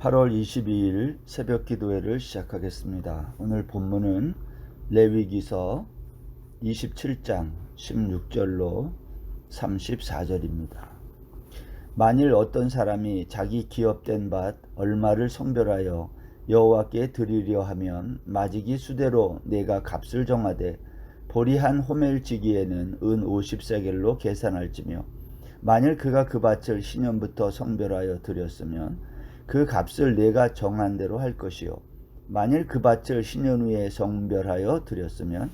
8월 22일 새벽 기도회를 시작하겠습니다. 오늘 본문은 레위기서 27장 16절로 34절입니다. 만일 어떤 사람이 자기 기업된 밭 얼마를 성별하여 여호와께 드리려 하면 마지기 수대로 내가 값을 정하되 보리 한 호멜지기에는 은 50세겔로 계산할지며 만일 그가 그 밭을 신년부터 성별하여 드렸으면 그 값을 내가 정한 대로 할 것이요 만일 그 밭을 신년 후에 성별하여 드렸으면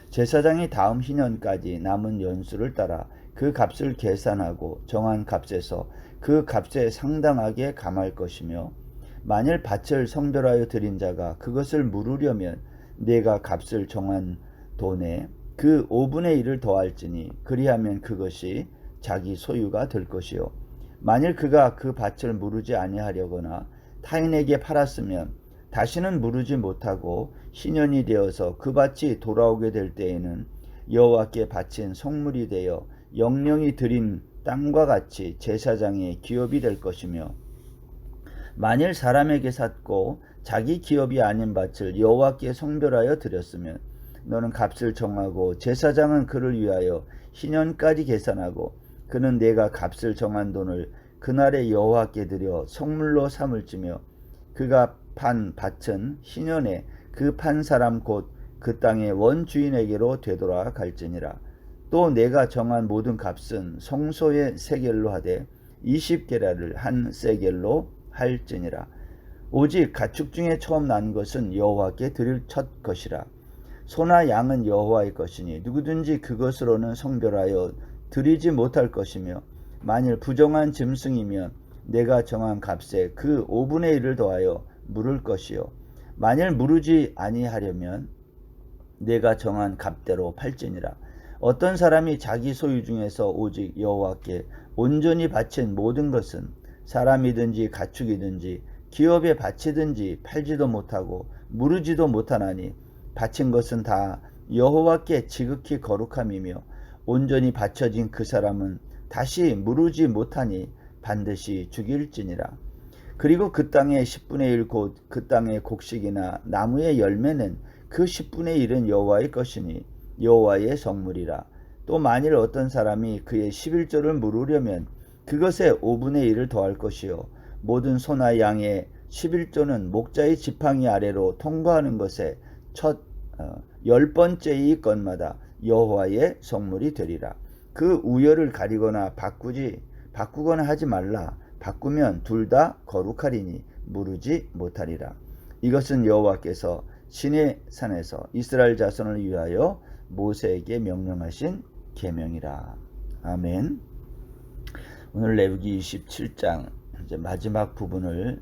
제사장이 다음 희년까지 남은 연수를 따라 그 값을 계산하고 정한 값에서 그 값에 상당하게 감할 것이며 만일 밭을 성별하여 드린 자가 그것을 물으려면 내가 값을 정한 돈에 그 5분의 1을 더할지니 그리하면 그것이 자기 소유가 될 것이요 만일 그가 그 밭을 무르지 아니하려거나 타인에게 팔았으면 다시는 무르지 못하고 희년이 되어서 그 밭이 돌아오게 될 때에는 여호와께 바친 성물이 되어 영령이 드린 땅과 같이 제사장의 기업이 될 것이며 만일 사람에게 샀고 자기 기업이 아닌 밭을 여호와께 성별하여 드렸으면 너는 값을 정하고 제사장은 그를 위하여 희년까지 계산하고 그는 내가 값을 정한 돈을 그날에 여호와께 드려 성물로 삼을지며 그가 판 밭은 희년에 그 판 사람 곧 그 땅의 원주인에게로 되돌아갈지니라. 또 내가 정한 모든 값은 성소의 세겔로 하되 20게라를 한 세겔로 할지니라. 오직 가축 중에 처음 난 것은 여호와께 드릴 첫 것이라. 소나 양은 여호와의 것이니 누구든지 그것으로는 성별하여 드리지 못할 것이며 만일 부정한 짐승이면 내가 정한 값에 그 5분의 1을 더하여 물을 것이요 만일 무르지 아니하려면 내가 정한 값대로 팔지니라. 어떤 사람이 자기 소유 중에서 오직 여호와께 온전히 바친 모든 것은 사람이든지 가축이든지 기업에 바치든지 팔지도 못하고 무르지도 못하나니 바친 것은 다 여호와께 지극히 거룩함이며 온전히 바쳐진 그 사람은 다시 무르지 못하니 반드시 죽일지니라. 그리고 그 땅의 10분의 1 곧 그 땅의 곡식이나 나무의 열매는 그 10분의 1은 여호와의 것이니 여호와의 성물이라. 또 만일 어떤 사람이 그의 11조를 물으려면 그것에 5분의 1을 더할 것이요 모든 소나 양의 11조는 목자의 지팡이 아래로 통과하는 것에 첫 10번째의 것마다 여호와의 성물이 되리라. 그 우열을 가리거나 바꾸거나 하지 말라. 바꾸면 둘 다 거룩하리니 무르지 못하리라. 이것은 여호와께서 시내 산에서 이스라엘 자손을 위하여 모세에게 명령하신 계명이라. 아멘. 오늘 레위기 27장 이제 마지막 부분을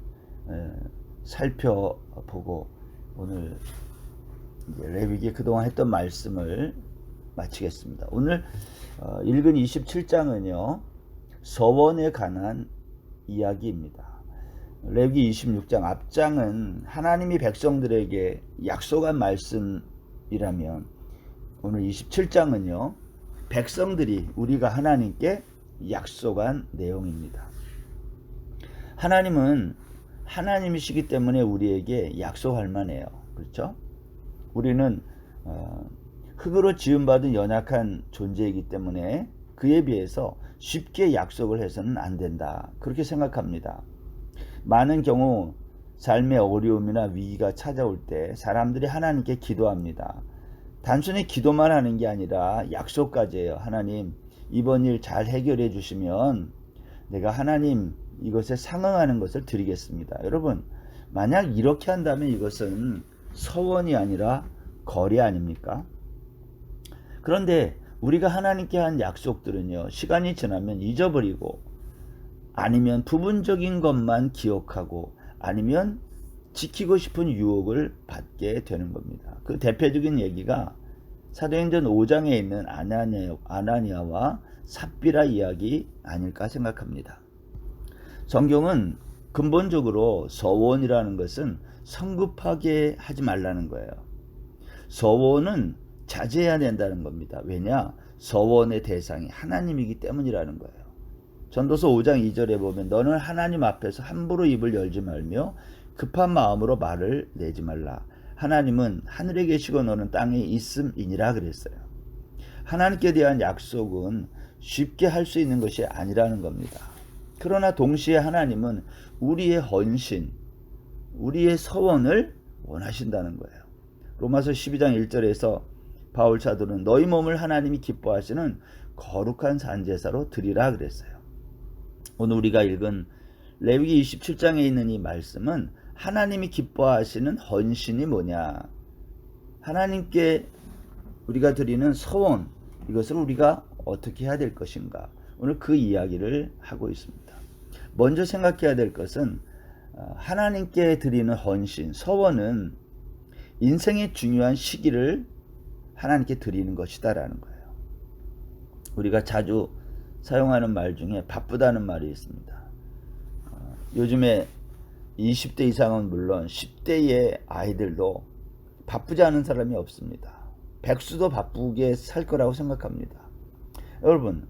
살펴보고 오늘 레위기 그동안 했던 말씀을 마치겠습니다. 오늘 읽은 27장은요 서원에 관한 이야기입니다. 레위기 26장 앞장은 하나님이 백성들에게 약속한 말씀이라면 오늘 27장은요 백성들이 우리가 하나님께 약속한 내용입니다. 하나님은 하나님이시기 때문에 우리에게 약속할 만해요. 그렇죠? 우리는 흙으로 지음받은 연약한 존재이기 때문에 그에 비해서 쉽게 약속을 해서는 안 된다. 그렇게 생각합니다. 많은 경우 삶의 어려움이나 위기가 찾아올 때 사람들이 하나님께 기도합니다. 단순히 기도만 하는 게 아니라 약속까지 해요. 하나님, 이번 일 잘 해결해 주시면 내가 하나님 이것에 상응하는 것을 드리겠습니다. 여러분, 만약 이렇게 한다면 이것은 서원이 아니라 거래 아닙니까? 그런데 우리가 하나님께 한 약속들은요 시간이 지나면 잊어버리고 아니면 부분적인 것만 기억하고 아니면 지키고 싶은 유혹을 받게 되는 겁니다. 그 대표적인 얘기가 사도행전 5장에 있는 아나니아와 삽비라 이야기 아닐까 생각합니다. 성경은 근본적으로 서원이라는 것은 성급하게 하지 말라는 거예요. 서원은 자제해야 된다는 겁니다. 왜냐? 서원의 대상이 하나님이기 때문이라는 거예요. 전도서 5장 2절에 보면 너는 하나님 앞에서 함부로 입을 열지 말며 급한 마음으로 말을 내지 말라. 하나님은 하늘에 계시고 너는 땅에 있음이니라 그랬어요. 하나님께 대한 약속은 쉽게 할 수 있는 것이 아니라는 겁니다. 그러나 동시에 하나님은 우리의 헌신, 우리의 서원을 원하신다는 거예요. 로마서 12장 1절에서 바울 사도는 너희 몸을 하나님이 기뻐하시는 거룩한 산제사로 드리라 그랬어요. 오늘 우리가 읽은 레위기 27장에 있는 이 말씀은 하나님이 기뻐하시는 헌신이 뭐냐, 하나님께 우리가 드리는 서원, 이것을 우리가 어떻게 해야 될 것인가, 오늘 그 이야기를 하고 있습니다. 먼저 생각해야 될 것은 하나님께 드리는 헌신, 서원은 인생의 중요한 시기를 하나님께 드리는 것이다 라는 거예요. 우리가 자주 사용하는 말 중에 바쁘다는 말이 있습니다. 요즘에 20대 이상은 물론 10대의 아이들도 바쁘지 않은 사람이 없습니다. 백수도 바쁘게 살 거라고 생각합니다. 여러분,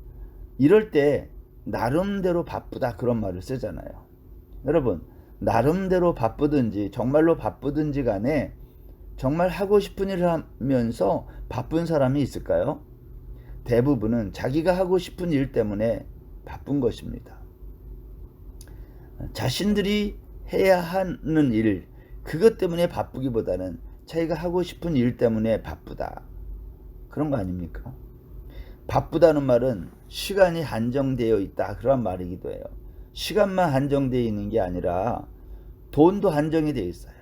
이럴 때 나름대로 바쁘다 그런 말을 쓰잖아요. 여러분, 나름대로 바쁘든지 정말로 바쁘든지 간에 정말 하고 싶은 일을 하면서 바쁜 사람이 있을까요? 대부분은 자기가 하고 싶은 일 때문에 바쁜 것입니다. 자신들이 해야 하는 일, 그것 때문에 바쁘기보다는 자기가 하고 싶은 일 때문에 바쁘다, 그런 거 아닙니까? 바쁘다는 말은 시간이 한정되어 있다, 그런 말이기도 해요. 시간만 한정되어 있는 게 아니라 돈도 한정이 되어 있어요.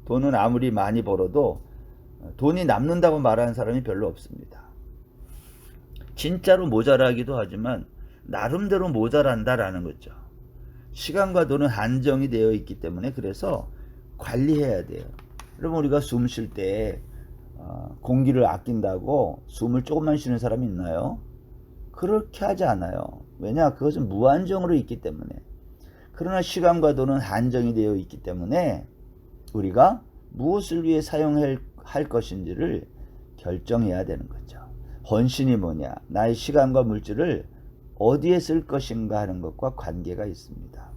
돈은 아무리 많이 벌어도 돈이 남는다고 말하는 사람이 별로 없습니다. 진짜로 모자라기도 하지만 나름대로 모자란다라는 거죠. 시간과 돈은 한정이 되어 있기 때문에 그래서 관리해야 돼요. 여러분, 우리가 숨 쉴 때 공기를 아낀다고 숨을 조금만 쉬는 사람이 있나요? 그렇게 하지 않아요. 왜냐? 그것은 무한정으로 있기 때문에. 그러나 시간과 돈은 한정이 되어 있기 때문에 우리가 무엇을 위해 사용할 것인지를 결정해야 되는 거죠. 헌신이 뭐냐? 나의 시간과 물질을 어디에 쓸 것인가 하는 것과 관계가 있습니다.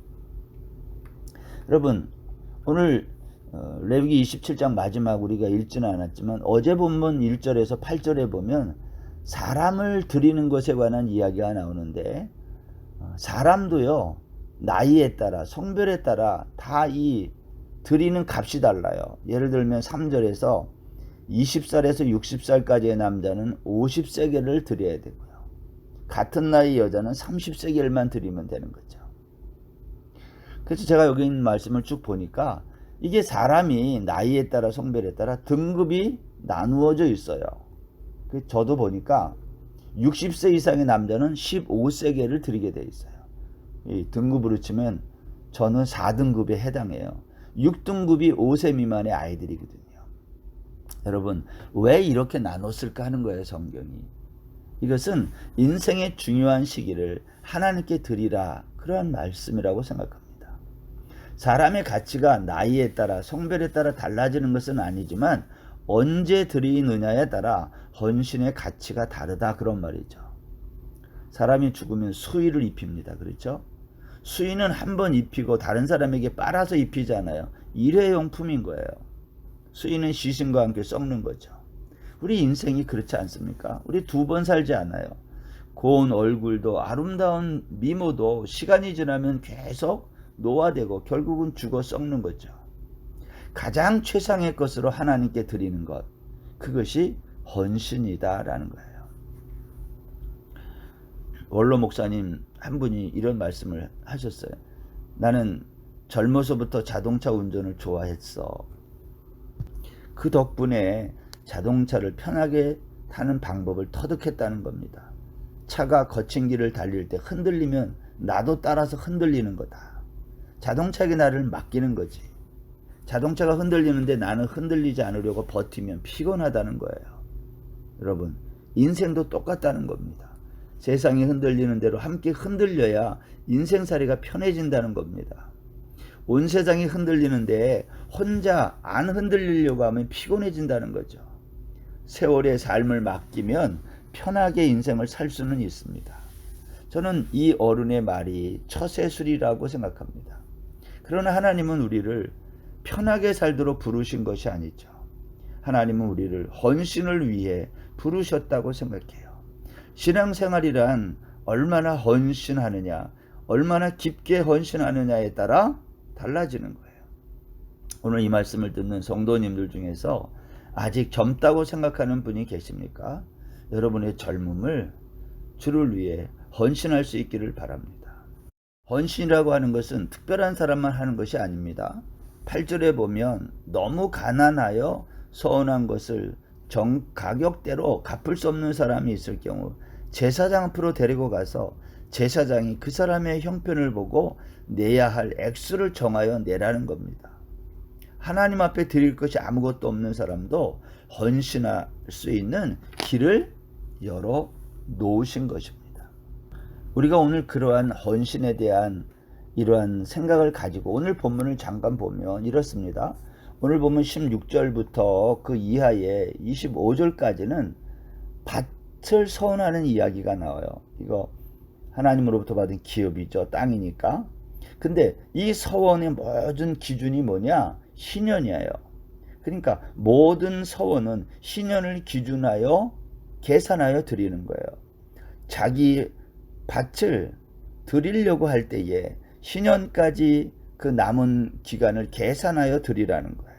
여러분, 오늘 레위기 27장 마지막 우리가 읽지는 않았지만 어제 본문 1절에서 8절에 보면 사람을 드리는 것에 관한 이야기가 나오는데, 사람도요 나이에 따라 성별에 따라 다 이 드리는 값이 달라요. 예를 들면 3절에서 20살에서 60살까지의 남자는 50세겔을 드려야 되고요, 같은 나이 여자는 30세겔만 드리면 되는 거죠. 그래서 제가 여기 있는 말씀을 쭉 보니까 이게 사람이 나이에 따라 성별에 따라 등급이 나누어져 있어요. 저도 보니까 60세 이상의 남자는 15세겔을 드리게 돼 있어요. 이 등급으로 치면 저는 4등급에 해당해요. 6등급이 5세 미만의 아이들이거든요. 여러분, 왜 이렇게 나눴을까 하는 거예요, 성경이. 이것은 인생의 중요한 시기를 하나님께 드리라, 그러한 말씀이라고 생각합니다. 사람의 가치가 나이에 따라 성별에 따라 달라지는 것은 아니지만 언제 드리느냐에 따라 헌신의 가치가 다르다, 그런 말이죠. 사람이 죽으면 수의를 입힙니다. 그렇죠? 수의는 한 번 입히고 다른 사람에게 빨아서 입히잖아요. 일회용품인 거예요. 수의는 시신과 함께 썩는 거죠. 우리 인생이 그렇지 않습니까? 우리 2번 살지 않아요. 고운 얼굴도 아름다운 미모도 시간이 지나면 계속 노화되고 결국은 죽어 썩는 거죠. 가장 최상의 것으로 하나님께 드리는 것, 그것이 헌신이다라는 거예요. 원로 목사님 한 분이 이런 말씀을 하셨어요. 나는 젊어서부터 자동차 운전을 좋아했어. 그 덕분에 자동차를 편하게 타는 방법을 터득했다는 겁니다. 차가 거친 길을 달릴 때 흔들리면 나도 따라서 흔들리는 거다. 자동차에게 나를 맡기는 거지. 자동차가 흔들리는데 나는 흔들리지 않으려고 버티면 피곤하다는 거예요. 여러분, 인생도 똑같다는 겁니다. 세상이 흔들리는 대로 함께 흔들려야 인생살이가 편해진다는 겁니다. 온 세상이 흔들리는데 혼자 안 흔들리려고 하면 피곤해진다는 거죠. 세월의 삶을 맡기면 편하게 인생을 살 수는 있습니다. 저는 이 어른의 말이 처세술이라고 생각합니다. 그러나 하나님은 우리를 편하게 살도록 부르신 것이 아니죠. 하나님은 우리를 헌신을 위해 부르셨다고 생각해요. 신앙생활이란 얼마나 헌신하느냐, 얼마나 깊게 헌신하느냐에 따라 달라지는 거예요. 오늘 이 말씀을 듣는 성도님들 중에서 아직 젊다고 생각하는 분이 계십니까? 여러분의 젊음을 주를 위해 헌신할 수 있기를 바랍니다. 헌신이라고 하는 것은 특별한 사람만 하는 것이 아닙니다. 8절에 보면 너무 가난하여 서운한 것을 가격대로 갚을 수 없는 사람이 있을 경우 제사장 앞으로 데리고 가서 제사장이 그 사람의 형편을 보고 내야 할 액수를 정하여 내라는 겁니다. 하나님 앞에 드릴 것이 아무것도 없는 사람도 헌신할 수 있는 길을 열어 놓으신 것입니다. 우리가 오늘 그러한 헌신에 대한 이러한 생각을 가지고 오늘 본문을 잠깐 보면 이렇습니다. 오늘 보면 16절부터 그 이하의 25절까지는 밭을 서원하는 이야기가 나와요. 이거 하나님으로부터 받은 기업이죠. 땅이니까. 근데 이 서원의 모든 기준이 뭐냐? 신년이에요. 그러니까 모든 서원은 신년을 기준하여 계산하여 드리는 거예요. 자기 밭을 드리려고 할 때에 신년까지 그 남은 기간을 계산하여 드리라는 거예요.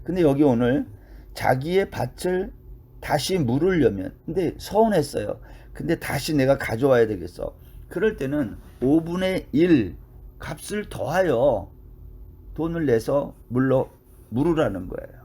근데 여기 오늘 자기의 밭을 다시 물으려면, 근데 서운했어요. 근데 다시 내가 가져와야 되겠어. 그럴 때는 5분의 1 값을 더하여 돈을 내서 물으라는 거예요.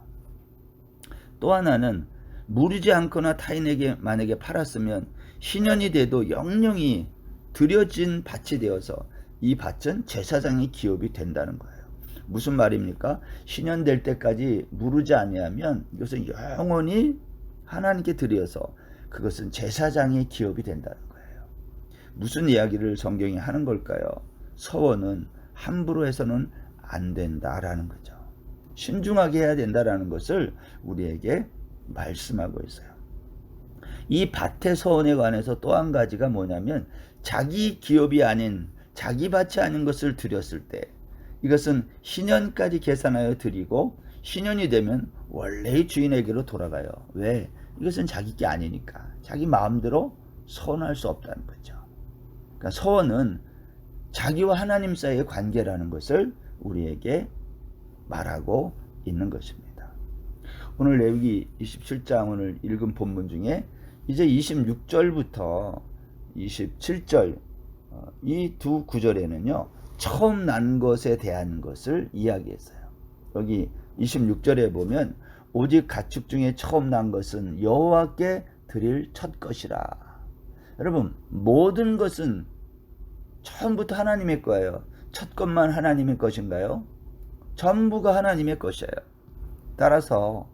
또 하나는 무르지 않거나 타인에게 만약에 팔았으면 신년이 돼도 영영이 들여진 밭이 되어서 이 밭은 제사장의 기업이 된다는 거예요. 무슨 말입니까? 신년 될 때까지 무르지 아니하면 이것은 영원히 하나님께 드려서 그것은 제사장의 기업이 된다는 거예요. 무슨 이야기를 성경이 하는 걸까요? 서원은 함부로 해서는 안 된다라는 거죠. 신중하게 해야 된다라는 것을 우리에게 말씀하고 있어요. 이 밭의 서원에 관해서 또 한 가지가 뭐냐면 자기 기업이 아닌 자기 밭이 아닌 것을 드렸을 때 이것은 신년까지 계산하여 드리고 신년이 되면 원래의 주인에게로 돌아가요. 왜? 이것은 자기 게 아니니까. 자기 마음대로 서원할 수 없다는 거죠. 그러니까 서원은 자기와 하나님 사이의 관계라는 것을 우리에게 말하고 있는 것입니다. 오늘 레위기 27장 오늘 읽은 본문 중에 이제 26절부터 27절 이 두 구절에는요. 처음 난 것에 대한 것을 이야기했어요. 여기 26절에 보면 오직 가축 중에 처음 난 것은 여호와께 드릴 첫 것이라. 여러분 모든 것은 처음부터 하나님의 거예요. 첫 것만 하나님의 것인가요? 전부가 하나님의 것이에요. 따라서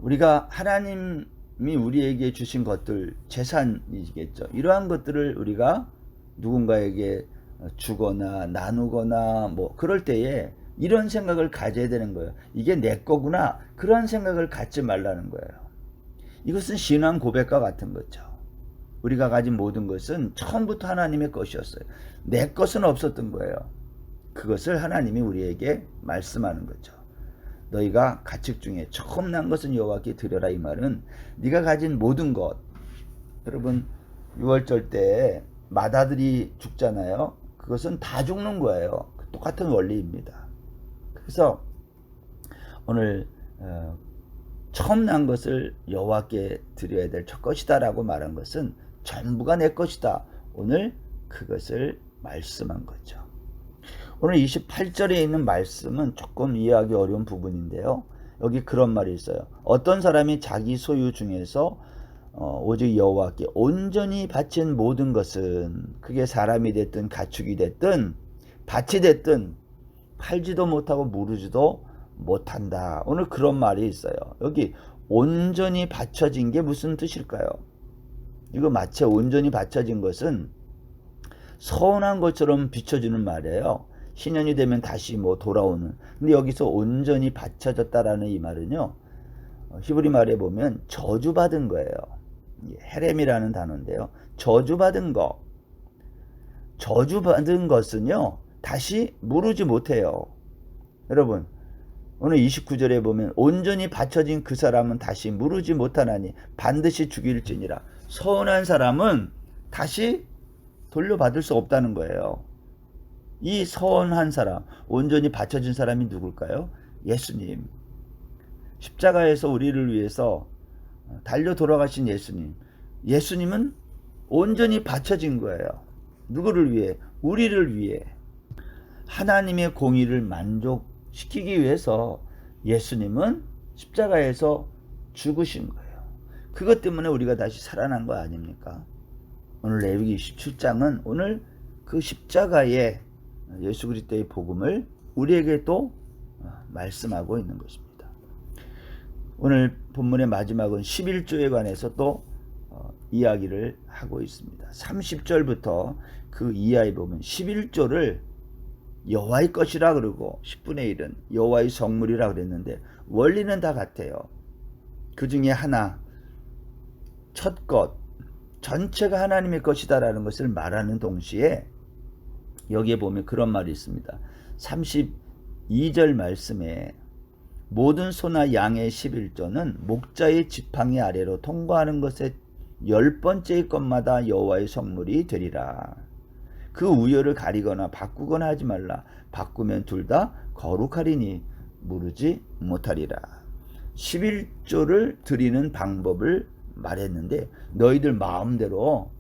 우리가 하나님이 우리에게 주신 것들 재산이겠죠. 이러한 것들을 우리가 누군가에게 주거나 나누거나 뭐 그럴 때에 이런 생각을 가져야 되는 거예요. 이게 내 거구나. 그런 생각을 갖지 말라는 거예요. 이것은 신앙 고백과 같은 거죠. 우리가 가진 모든 것은 처음부터 하나님의 것이었어요. 내 것은 없었던 거예요. 그것을 하나님이 우리에게 말씀하는 거죠. 너희가 가축 중에 처음 난 것은 여호와께 드려라. 이 말은 네가 가진 모든 것. 여러분 6월절 때 맏아들이 죽잖아요. 그것은 다 죽는 거예요. 똑같은 원리입니다. 그래서 오늘 처음 난 것을 여호와께 드려야 될 첫 것이다 라고 말한 것은 전부가 내 것이다. 오늘 그것을 말씀한 거죠. 오늘 28절에 있는 말씀은 조금 이해하기 어려운 부분인데요. 여기 그런 말이 있어요. 어떤 사람이 자기 소유 중에서 오직 여호와께 온전히 바친 모든 것은 그게 사람이 됐든 가축이 됐든 밭이 됐든 팔지도 못하고 무르지도 못한다. 오늘 그런 말이 있어요. 여기 온전히 바쳐진 게 무슨 뜻일까요? 이거 마치 온전히 바쳐진 것은 서운한 것처럼 비춰주는 말이에요. 신년이 되면 다시 뭐 돌아오는. 근데 여기서 온전히 바쳐졌다라는 이 말은요. 히브리 말에 보면 저주받은 거예요. 헤렘이라는 단어인데요. 저주받은 것. 저주받은 것은요, 다시 무르지 못해요. 여러분, 오늘 29절에 보면 온전히 바쳐진 그 사람은 다시 무르지 못하나니 반드시 죽일지니라. 서운한 사람은 다시 돌려받을 수 없다는 거예요. 이 서운한 사람, 온전히 바쳐진 사람이 누굴까요? 예수님. 십자가에서 우리를 위해서 달려 돌아가신 예수님. 예수님은 온전히 바쳐진 거예요. 누구를 위해? 우리를 위해. 하나님의 공의를 만족시키기 위해서 예수님은 십자가에서 죽으신 거예요. 그것 때문에 우리가 다시 살아난 거 아닙니까? 오늘 레위기 27장은 오늘 그 십자가의 예수 그리스도의 복음을 우리에게 또 말씀하고 있는 것입니다. 오늘 본문의 마지막은 11조에 관해서 또 이야기를 하고 있습니다. 30절부터 그 이하에 보면 11조를 여호와의 것이라 그러고 10분의 1은 여호와의 성물이라 그랬는데 원리는 다 같아요. 그 중에 하나, 첫 것, 전체가 하나님의 것이다라는 것을 말하는 동시에 여기에 보면 그런 말이 있습니다. 32절 말씀에 모든 소나 양의 11조는 목자의 지팡이 아래로 통과하는 것의 10번째의 것마다 여호와의 성물이 되리라. 그 우열을 가리거나 바꾸거나 하지 말라. 바꾸면 둘 다 거룩하리니 무르지 못하리라. 11조를 드리는 방법을 말했는데 너희들 마음대로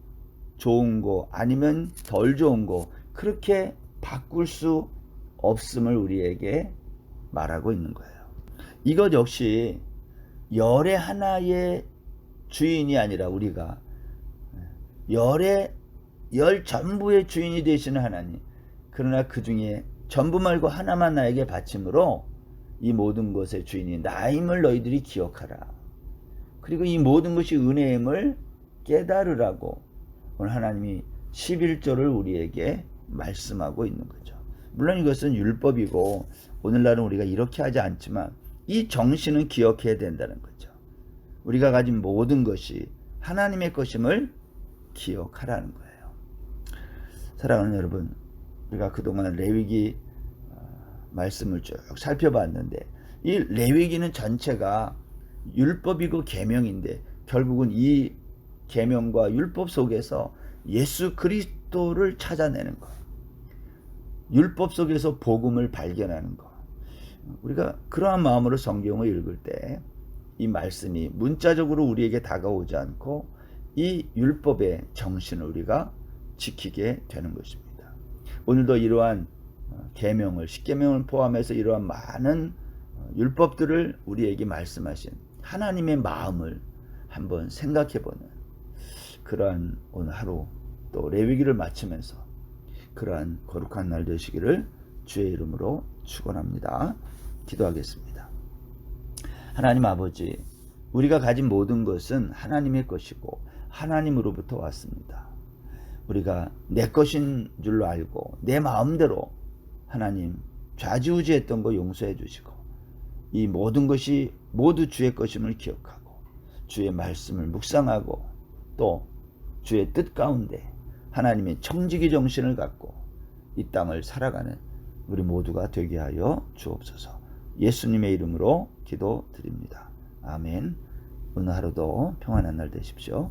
좋은 거 아니면 덜 좋은 거 그렇게 바꿀 수 없음을 우리에게 말하고 있는 거예요. 이것 역시 열의 하나의 주인이 아니라 우리가 열 전부의 주인이 되시는 하나님. 그러나 그 중에 전부 말고 하나만 나에게 바침으로 이 모든 것의 주인이 나임을 너희들이 기억하라. 그리고 이 모든 것이 은혜임을 깨달으라고 오늘 하나님이 11조를 우리에게 말씀하고 있는 거죠. 물론 이것은 율법이고 오늘날은 우리가 이렇게 하지 않지만 이 정신은 기억해야 된다는 거죠. 우리가 가진 모든 것이 하나님의 것임을 기억하라는 거예요. 사랑하는 여러분, 우리가 그동안 레위기 말씀을 쭉 살펴봤는데 이 레위기는 전체가 율법이고 계명인데 결국은 이 계명과 율법 속에서 예수 그리스도를 찾아내는 것, 율법 속에서 복음을 발견하는 것. 우리가 그러한 마음으로 성경을 읽을 때 이 말씀이 문자적으로 우리에게 다가오지 않고 이 율법의 정신을 우리가 지키게 되는 것입니다. 오늘도 이러한 계명을, 십계명을 포함해서 이러한 많은 율법들을 우리에게 말씀하신 하나님의 마음을 한번 생각해보는 그러한 오늘 하루 또 레위기를 마치면서 그러한 거룩한 날 되시기를 주의 이름으로 축원합니다. 기도하겠습니다. 하나님 아버지, 우리가 가진 모든 것은 하나님의 것이고 하나님으로부터 왔습니다. 우리가 내 것인 줄로 알고 내 마음대로 하나님 좌지우지했던 거 용서해 주시고 이 모든 것이 모두 주의 것임을 기억하고 주의 말씀을 묵상하고 또 주의 뜻 가운데 하나님의 청지기 정신을 갖고 이 땅을 살아가는 우리 모두가 되게 하여 주옵소서. 예수님의 이름으로 기도드립니다. 아멘. 오늘 하루도 평안한 날 되십시오.